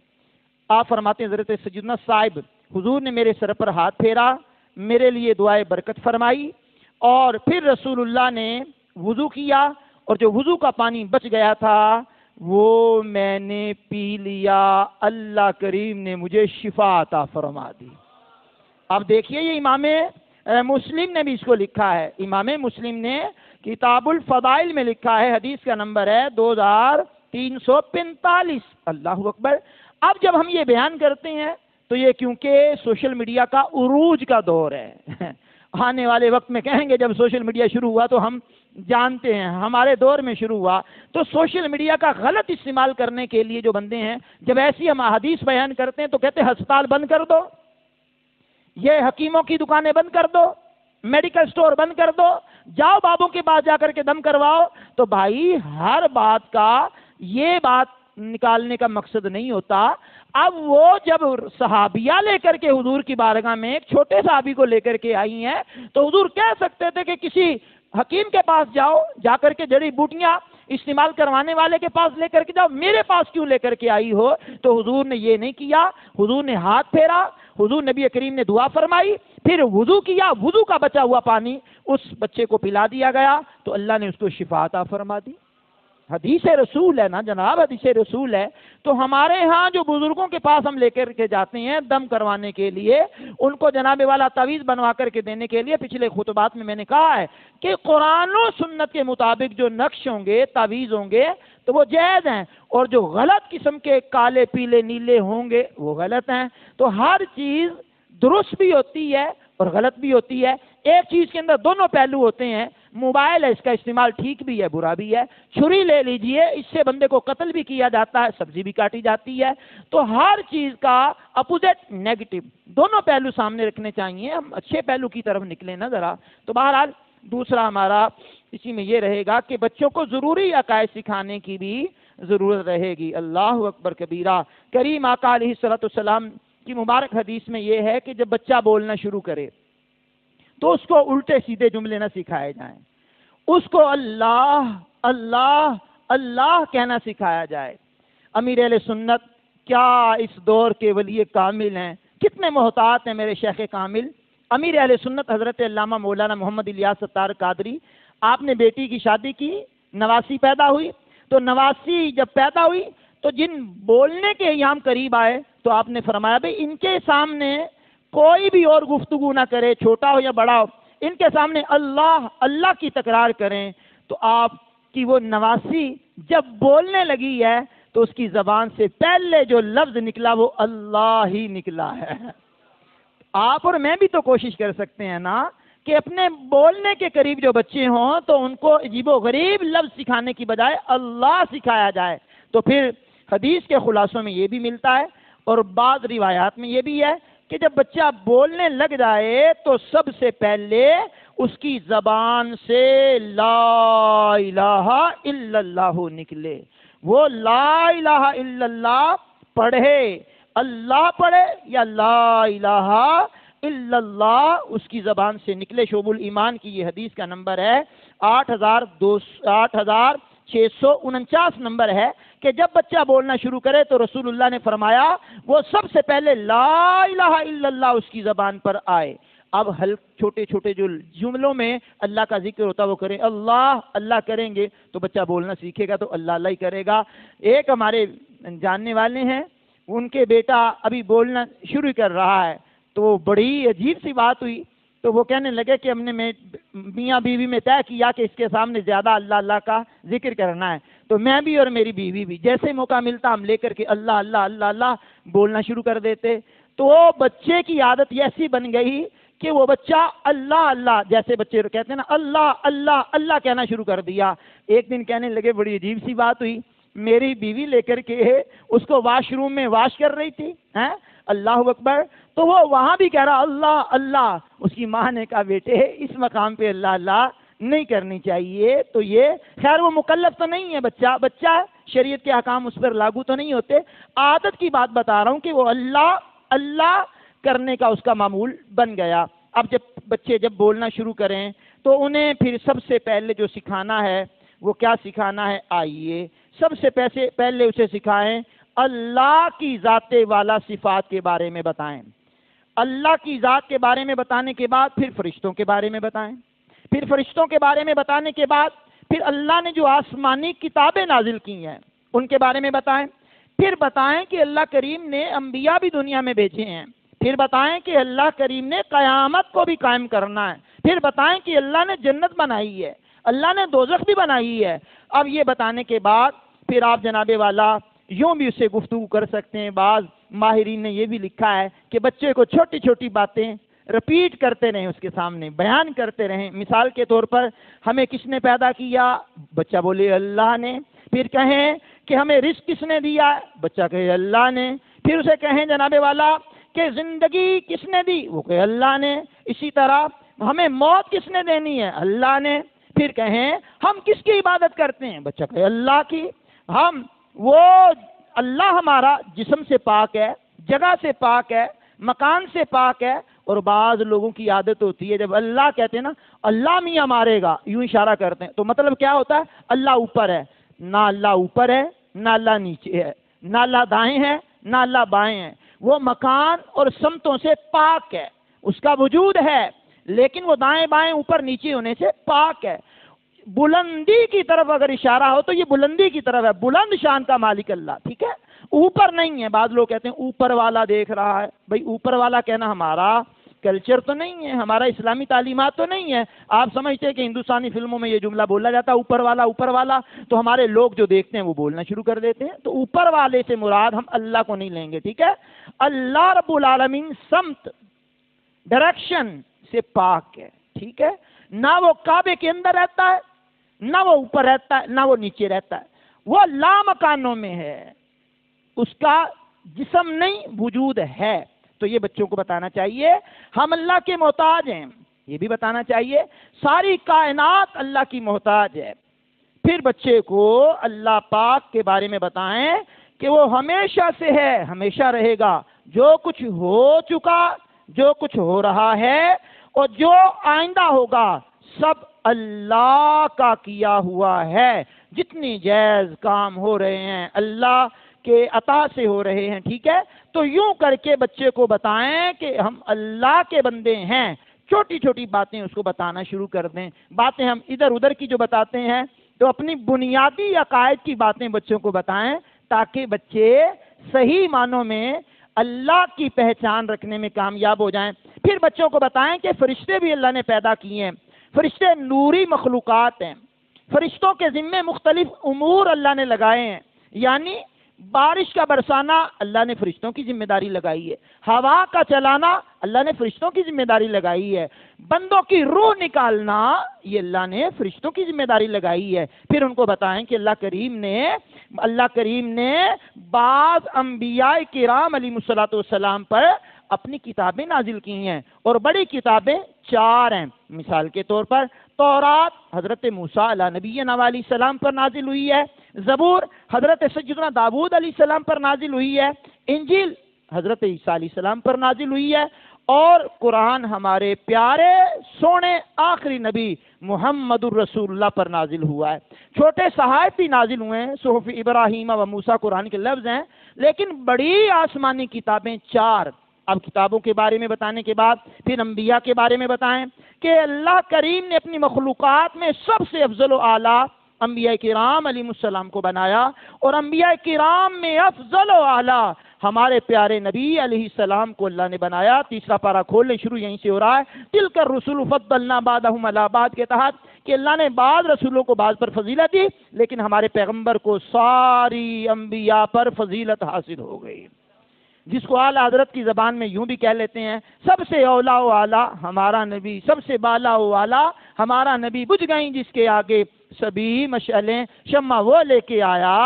آپ فرماتے ہیں حضرت سیدنا صائب، حضور نے میرے سر پر ہاتھ پھیرا، میرے لیے دعائے برکت فرمائی، اور پھر رسول اللہ نے وضو کیا، اور جو وضو کا پانی بچ گیا تھا وہ میں نے پی لیا، اللہ کریم نے مجھے شفا عطا فرما دی۔ اب دیکھیے یہ امام مسلم نے بھی اس کو لکھا ہے، امام مسلم نے کتاب الفضائل میں لکھا ہے، حدیث کا نمبر ہے 2345۔ اللہ اکبر۔ اب جب ہم یہ بیان کرتے ہیں تو یہ کیونکہ سوشل میڈیا کا عروج کا دور ہے، آنے والے وقت میں کہیں گے جب سوشل میڈیا شروع ہوا تو ہم جانتے ہیں ہمارے دور میں شروع ہوا، تو سوشل میڈیا کا غلط استعمال کرنے کے لیے جو بندے ہیں جب ایسی ہم حدیث بیان کرتے ہیں تو کہتے ہیں ہسپتال بند کر دو، یہ حکیموں کی دکانیں بند کر دو، میڈیکل سٹور بند کر دو، جاؤ بابوں کے پاس جا کر کے دم کرواؤ۔ تو بھائی ہر بات کا یہ بات نکالنے کا مقصد نہیں ہوتا۔ اب وہ جب صحابیہ لے کر کے حضور کی بارگاہ میں ایک چھوٹے صحابی کو لے کر کے آئی ہیں تو حضور کہہ سکتے تھے کہ کسی حکیم کے پاس جاؤ، جا کر کے جڑی بوٹیاں استعمال کروانے والے کے پاس لے کر کے جاؤ، میرے پاس کیوں لے کر کے آئی ہو؟ تو حضور نے یہ نہیں کیا، حضور نے ہاتھ پھیرا، حضور نبی کریم نے دعا فرمائی، پھر وضو کیا، وضو کا بچا ہوا پانی اس بچے کو پلا دیا گیا تو اللہ نے اس کو شفا عطا فرما دی۔ حدیث رسول ہے نا جناب، حدیث رسول ہے۔ تو ہمارے ہاں جو بزرگوں کے پاس ہم لے کر کے جاتے ہیں دم کروانے کے لیے، ان کو جناب والا تعویذ بنوا کر کے دینے کے لیے، پچھلے خطبات میں نے کہا ہے کہ قرآن و سنت کے مطابق جو نقش ہوں گے، تعویذ ہوں گے تو وہ جائز ہیں، اور جو غلط قسم کے کالے پیلے نیلے ہوں گے وہ غلط ہیں۔ تو ہر چیز درست بھی ہوتی ہے اور غلط بھی ہوتی ہے، ایک چیز کے اندر دونوں پہلو ہوتے ہیں۔ موبائل ہے، اس کا استعمال ٹھیک بھی ہے برا بھی ہے، چھری لے لیجئے، اس سے بندے کو قتل بھی کیا جاتا ہے، سبزی بھی کاٹی جاتی ہے۔ تو ہر چیز کا اپوزٹ نیگیٹو دونوں پہلو سامنے رکھنے چاہیے، ہم اچھے پہلو کی طرف نکلیں نا ذرا۔ تو بہرحال دوسرا ہمارا اسی میں یہ رہے گا کہ بچوں کو ضروری عقائد سکھانے کی بھی ضرورت رہے گی۔ اللہ اکبر کبیرہ۔ کریم آقا علیہ السلام کی مبارک حدیث میں یہ ہے کہ جب بچہ بولنا شروع کرے تو اس کو الٹے سیدھے جملے نہ سکھائے جائیں، اس کو اللہ اللہ اللہ کہنا سکھایا جائے۔ امیر اہل سنت کیا اس دور کے ولی کامل ہیں، کتنے محتاط ہیں میرے شیخ کامل امیر اہل سنت حضرت علامہ مولانا محمد الیاس ستار قادری۔ آپ نے بیٹی کی شادی کی، نواسی پیدا ہوئی، تو نواسی جب پیدا ہوئی تو جن بولنے کے ایام قریب آئے تو آپ نے فرمایا بھئی ان کے سامنے کوئی بھی اور گفتگو نہ کرے، چھوٹا ہو یا بڑا ہو، ان کے سامنے اللہ اللہ کی تکرار کریں۔ تو آپ کی وہ نواسی جب بولنے لگی ہے تو اس کی زبان سے پہلے جو لفظ نکلا وہ اللہ ہی نکلا ہے۔ آپ اور میں بھی تو کوشش کر سکتے ہیں نا کہ اپنے بولنے کے قریب جو بچے ہوں تو ان کو عجیب و غریب لفظ سکھانے کی بجائے اللہ سکھایا جائے۔ تو پھر حدیث کے خلاصوں میں یہ بھی ملتا ہے اور بعض روایات میں یہ بھی ہے کہ جب بچہ بولنے لگ جائے تو سب سے پہلے اس کی زبان سے لا الہ الا اللہ نکلے. وہ لا الہ الا اللہ پڑھے، اللہ پڑھے یا لا الہ الا اللہ اس کی زبان سے نکلے. شعب الایمان کی یہ حدیث کا نمبر ہے 8649 نمبر ہے کہ جب بچہ بولنا شروع کرے تو رسول اللہ نے فرمایا وہ سب سے پہلے لا الہ الا اللہ اس کی زبان پر آئے. اب چھوٹے چھوٹے جو جملوں میں اللہ کا ذکر ہوتا ہے وہ کریں، اللہ اللہ کریں گے تو بچہ بولنا سیکھے گا، تو اللہ اللہ ہی کرے گا. ایک ہمارے جاننے والے ہیں، ان کے بیٹا ابھی بولنا شروع کر رہا ہے، تو بڑی عجیب سی بات ہوئی. تو وہ کہنے لگے کہ ہم نے میاں بیوی میں طے کیا کہ اس کے سامنے زیادہ اللہ اللہ کا ذکر کرنا ہے. تو میں بھی اور میری بیوی بھی جیسے موقع ملتا ہم لے کر کے اللہ اللہ اللہ اللہ بولنا شروع کر دیتے. تو بچے کی عادت ایسی بن گئی کہ وہ بچہ اللہ اللہ، جیسے بچے کہتے ہیں نا اللہ اللہ اللہ کہنا شروع کر دیا. ایک دن کہنے لگے بڑی عجیب سی بات ہوئی، میری بیوی لے کر کے اس کو واش روم میں واش کر رہی تھی، اللہ اکبر، تو وہ وہاں بھی کہہ رہا اللہ اللہ. اس کی ماں نے کہا بیٹے اس مقام پہ اللہ اللہ نہیں کرنی چاہیے. تو یہ خیر وہ مکلف تو نہیں ہے، بچہ شریعت کے احکام اس پر لاگو تو نہیں ہوتے. عادت کی بات بتا رہا ہوں کہ وہ اللہ اللہ کرنے کا اس کا معمول بن گیا. اب بچے جب بولنا شروع کریں تو انہیں پھر سب سے پہلے جو سکھانا ہے وہ کیا سکھانا ہے؟ آئیے سب سے پہلے اسے سکھائیں اللہ کی ذات والا صفات کے بارے میں بتائیں. اللہ کی ذات کے بارے میں بتانے کے بعد پھر فرشتوں کے بارے میں بتائیں. پھر فرشتوں کے بارے میں بتانے کے بعد پھر اللہ نے جو آسمانی کتابیں نازل کی ہیں ان کے بارے میں بتائیں. پھر بتائیں کہ اللہ کریم نے انبیاء بھی دنیا میں بھیجے ہیں. پھر بتائیں کہ اللہ کریم نے قیامت کو بھی قائم کرنا ہے. پھر بتائیں کہ اللہ نے جنت بنائی ہے، اللہ نے دوزخ بھی بنائی ہے. اب یہ بتانے کے بعد پھر آپ جناب والا یوں بھی اسے گفتگو کر سکتے ہیں. بعض ماہرین نے یہ بھی لکھا ہے کہ بچے کو چھوٹی چھوٹی باتیں رپیٹ کرتے رہیں، اس کے سامنے بیان کرتے رہیں. مثال کے طور پر ہمیں کس نے پیدا کیا؟ بچہ بولے اللہ نے. پھر کہیں کہ ہمیں رزق کس نے دیا؟ بچہ کہے اللہ نے. پھر اسے کہیں جناب والا کہ زندگی کس نے دی؟ وہ کہے اللہ نے. اسی طرح ہمیں موت کس نے دینی ہے؟ اللہ نے. پھر کہیں ہم کس کی عبادت کرتے ہیں؟ بچہ کہے اللہ کی. وہ اللہ ہمارا جسم سے پاک ہے، جگہ سے پاک ہے، مکان سے پاک ہے. اور بعض لوگوں کی عادت ہوتی ہے جب اللہ کہتے ہیں نا اللہ میاں مارے گا یوں اشارہ کرتے ہیں، تو مطلب کیا ہوتا ہے؟ اللہ اوپر ہے. نہ اللہ اوپر ہے، نہ اللہ نیچے ہے، نہ اللہ دائیں ہے، نہ اللہ بائیں ہے. وہ مکان اور سمتوں سے پاک ہے، اس کا وجود ہے، لیکن وہ دائیں بائیں اوپر نیچے ہونے سے پاک ہے. بلندی کی طرف اگر اشارہ ہو تو یہ بلندی کی طرف ہے، بلند شان کا مالک اللہ، ٹھیک ہے، اوپر نہیں ہے. بعض لوگ کہتے ہیں اوپر والا دیکھ رہا ہے. بھائی اوپر والا کہنا ہمارا کلچر تو نہیں ہے، ہمارا اسلامی تعلیمات تو نہیں ہے. آپ سمجھتے ہیں کہ ہندوستانی فلموں میں یہ جملہ بولا جاتا ہے اوپر والا اوپر والا، تو ہمارے لوگ جو دیکھتے ہیں وہ بولنا شروع کر دیتے ہیں. تو اوپر والے سے مراد ہم اللہ کو نہیں لیں گے، ٹھیک ہے. اللہ رب العالمین سمت ڈائریکشن سے پاک ہے، ٹھیک ہے. نہ وہ کعبے کے اندر رہتا ہے، نہ وہ اوپر رہتا ہے، نہ وہ نیچے رہتا ہے. وہ لامکانوں میں ہے، اس کا جسم نہیں وجود ہے. تو یہ بچوں کو بتانا چاہیے ہم اللہ کے محتاج ہیں، یہ بھی بتانا چاہیے ساری کائنات اللہ کی محتاج ہے. پھر بچے کو اللہ پاک کے بارے میں بتائیں کہ وہ ہمیشہ سے ہے، ہمیشہ رہے گا. جو کچھ ہو چکا، جو کچھ ہو رہا ہے اور جو آئندہ ہوگا سب اللہ کا کیا ہوا ہے. جتنی جائز کام ہو رہے ہیں اللہ کے عطا سے ہو رہے ہیں، ٹھیک ہے. تو یوں کر کے بچے کو بتائیں کہ ہم اللہ کے بندے ہیں. چھوٹی چھوٹی باتیں اس کو بتانا شروع کر دیں. باتیں ہم ادھر ادھر کی جو بتاتے ہیں تو اپنی بنیادی عقائد کی باتیں بچوں کو بتائیں تاکہ بچے صحیح معنوں میں اللہ کی پہچان رکھنے میں کامیاب ہو جائیں. پھر بچوں کو بتائیں کہ فرشتے بھی اللہ نے پیدا کیے ہیں، فرشتے نوری مخلوقات ہیں، فرشتوں کے ذمے مختلف امور اللہ نے لگائے ہیں. یعنی بارش کا برسانا اللہ نے فرشتوں کی ذمہ داری لگائی ہے، ہوا کا چلانا اللہ نے فرشتوں کی ذمہ داری لگائی ہے، بندوں کی روح نکالنا یہ اللہ نے فرشتوں کی ذمہ داری لگائی ہے. پھر ان کو بتائیں کہ اللہ کریم نے بعض انبیاء کرام علیہ الصلوۃ والسلام پر اپنی کتابیں نازل کی ہیں، اور بڑی کتابیں 4 ہیں۔ مثال کے طور پر تورات حضرت موسیٰ علیہ نبینا علیہ السلام پر نازل ہوئی ہے، زبور حضرت سیدنا داؤد علیہ السلام پر نازل ہوئی ہے، انجیل حضرت عیسیٰ علیہ السلام پر نازل ہوئی ہے، اور قرآن ہمارے پیارے سونے آخری نبی محمد الرسول اللہ پر نازل ہوا ہے۔ چھوٹے صحائف بھی نازل ہوئے ہیں، صحف ابراہیم و موسیٰ قرآن کے لفظ ہیں، لیکن بڑی آسمانی کتابیں 4۔ اب کتابوں کے بارے میں بتانے کے بعد پھر انبیاء کے بارے میں بتائیں کہ اللہ کریم نے اپنی مخلوقات میں سب سے افضل و اعلیٰ انبیاء کرام علیہ السلام کو بنایا، اور انبیاء کرام میں افضل و اعلیٰ ہمارے پیارے نبی علیہ السلام کو اللہ نے بنایا۔ تیسرا پارہ کھول لیں، شروع یہیں سے ہو رہا ہے۔ تلک الرسل فضلنا بعضهم علی بعض کے تحت کہ اللہ نے بعض رسولوں کو بعض پر فضیلت دی، لیکن ہمارے پیغمبر کو ساری انبیاء پر فضیلت حاصل ہو گئی، جس کو اعلیٰ حضرت کی زبان میں یوں بھی کہہ لیتے ہیں، سب سے اولا و اعلیٰ ہمارا نبی، سب سے بالا و اعلیٰ ہمارا نبی، بجھ گئیں جس کے آگے سبھی مشعلیں، شمع وہ لے کے آیا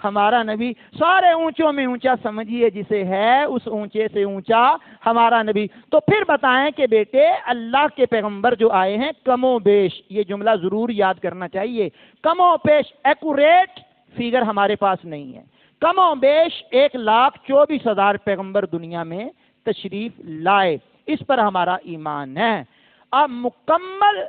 ہمارا نبی، سارے اونچوں میں اونچا سمجھیے جسے ہے، اس اونچے سے اونچا ہمارا نبی۔ تو پھر بتائیں کہ بیٹے اللہ کے پیغمبر جو آئے ہیں کم و بیش، یہ جملہ ضرور یاد کرنا چاہیے، کم و بیش ایکوریٹ فیگر ہمارے پاس نہیں ہے، کم و بیش 1,24,000 پیغمبر دنیا میں تشریف لائے، اس پر ہمارا ایمان ہے۔ اب مکمل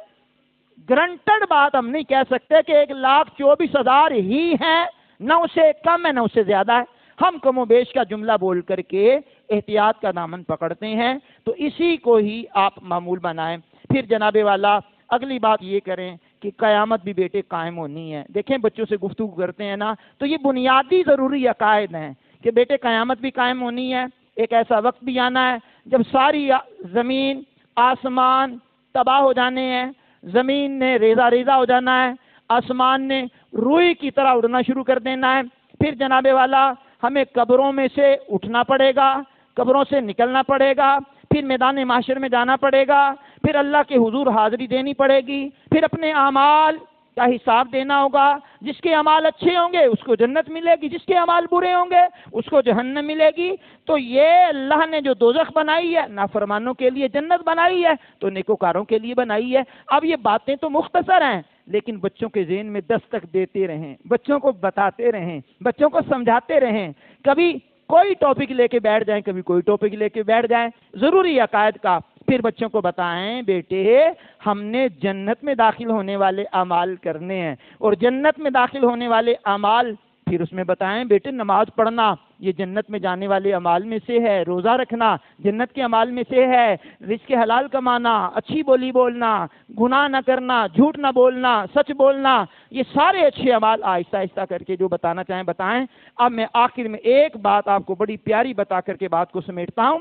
گرنٹڈ بات ہم نہیں کہہ سکتے کہ 1,24,000 ہی ہیں، نہ اسے کم ہے نہ اسے زیادہ ہے، ہم کم و بیش کا جملہ بول کر کے احتیاط کا دامن پکڑتے ہیں، تو اسی کو ہی آپ معمول بنائیں۔ پھر جناب والا اگلی بات یہ کریں کہ قیامت بھی بیٹے قائم ہونی ہے۔ دیکھیں بچوں سے گفتگو کرتے ہیں نا، تو یہ بنیادی ضروری عقائد ہیں کہ بیٹے قیامت بھی قائم ہونی ہے، ایک ایسا وقت بھی آنا ہے جب ساری زمین آسمان تباہ ہو جانے ہیں، زمین نے ریزہ ریزہ ہو جانا ہے، آسمان نے روئی کی طرح اڑنا شروع کر دینا ہے، پھر جناب والا ہمیں قبروں میں سے اٹھنا پڑے گا، قبروں سے نکلنا پڑے گا، پھر میدان معاشر میں جانا پڑے گا، پھر اللہ کے حضور حاضری دینی پڑے گی، پھر اپنے اعمال کا حساب دینا ہوگا، جس کے اعمال اچھے ہوں گے اس کو جنت ملے گی، جس کے اعمال برے ہوں گے اس کو جہنم ملے گی۔ تو یہ اللہ نے جو دوزخ بنائی ہے نافرمانوں کے لیے، جنت بنائی ہے تو نیکوکاروں کے لیے بنائی ہے۔ اب یہ باتیں تو مختصر ہیں، لیکن بچوں کے ذہن میں دستک دیتے رہیں، بچوں کو بتاتے رہیں، بچوں کو سمجھاتے رہیں، کبھی کوئی ٹاپک لے کے بیٹھ جائیں، کبھی کوئی ٹاپک لے کے بیٹھ جائیں، ضروری عقائد کا۔ پھر بچوں کو بتائیں بیٹے ہم نے جنت میں داخل ہونے والے اعمال کرنے ہیں، اور جنت میں داخل ہونے والے اعمال پھر اس میں بتائیں بیٹے نماز پڑھنا یہ جنت میں جانے والے اعمال میں سے ہے، روزہ رکھنا جنت کے اعمال میں سے ہے، رزق حلال کمانا، اچھی بولی بولنا، گناہ نہ کرنا، جھوٹ نہ بولنا، سچ بولنا، یہ سارے اچھے اعمال آہستہ آہستہ کر کے جو بتانا چاہیں بتائیں۔ اب میں آخر میں ایک بات آپ کو بڑی پیاری بتا کر کے بات کو سمیٹتا ہوں۔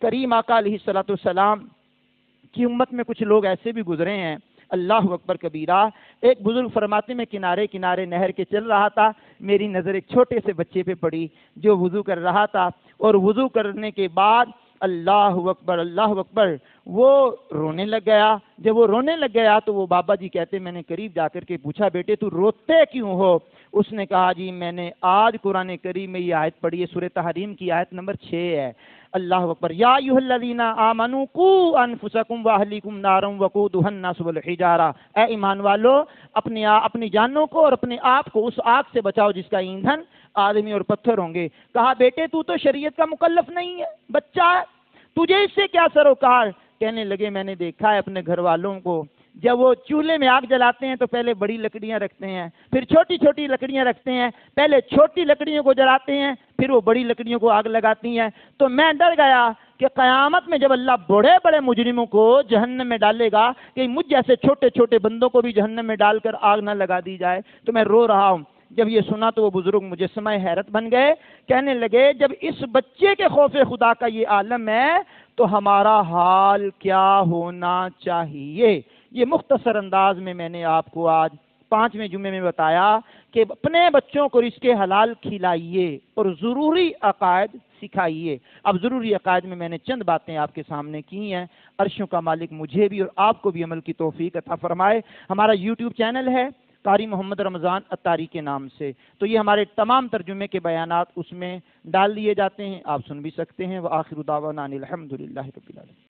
کریم آقا علیہ السلام کی امت میں کچھ لوگ ایسے بھی گزرے ہیں، اللہ اکبر کبیرہ۔ ایک بزرگ فرماتے میں کنارے کنارے نہر کے چل رہا تھا، میری نظر ایک چھوٹے سے بچے پہ پڑی جو وضو کر رہا تھا، اور وضو کرنے کے بعد اللہ اکبر وہ رونے لگ گیا۔ جب وہ رونے لگ گیا تو وہ بابا جی کہتے میں نے قریب جا کر کے پوچھا بیٹے تو روتے کیوں ہو؟ اس نے کہا جی میں نے آج قرآن کریم میں یہ آیت پڑھی ہے، سورہ تحریم کی آیت نمبر 6 ہے، اللہ اکبر، یا ایھا الذین آمنوا قوا انفسکم واہلیکم نارا وقودھا الناس والحجارہ، اے ایمان والو اپنی جانوں کو اور اپنے آپ کو اس آگ سے بچاؤ جس کا ایندھن آدمی اور پتھر ہوں گے۔ کہا بیٹے تو شریعت کا مکلف نہیں ہے، بچہ ہے، تجھے اس سے کیا سروکار؟ کہنے لگے میں نے دیکھا ہے اپنے گھر والوں کو، جب وہ چولہے میں آگ جلاتے ہیں تو پہلے بڑی لکڑیاں رکھتے ہیں، پھر چھوٹی چھوٹی لکڑیاں رکھتے ہیں، پہلے چھوٹی لکڑیوں کو جلاتے ہیں پھر وہ بڑی لکڑیوں کو آگ لگاتی ہیں۔ تو میں ڈر گیا کہ قیامت میں جب اللہ بڑے بڑے مجرموں کو جہنم میں ڈالے گا کہ مجھ جیسے چھوٹے چھوٹے بندوں کو بھی جہنم میں ڈال کر آگ نہ لگا دی جائے، تو میں رو رہا ہوں۔ جب یہ سنا تو وہ بزرگ مجسمہ حیرت بن گئے، کہنے لگے جب اس بچے کے خوف خدا کا یہ عالم ہے تو ہمارا حال کیا ہونا چاہیے۔ یہ مختصر انداز میں نے آپ کو آج 5ویں جمعے میں بتایا کہ اپنے بچوں کو رزق حلال کھلائیے اور ضروری عقائد سکھائیے۔ اب ضروری عقائد میں نے چند باتیں آپ کے سامنے کی ہیں، عرشوں کا مالک مجھے بھی اور آپ کو بھی عمل کی توفیق عطا فرمائے۔ ہمارا YouTube چینل ہے قاری محمد رمضان عطاری کے نام سے۔ تو یہ ہمارے تمام ترجمے کے بیانات اس میں ڈال دیے جاتے ہیں، آپ سن بھی سکتے ہیں۔ وآخر دعوانا ان الحمد للہ رب العالمین۔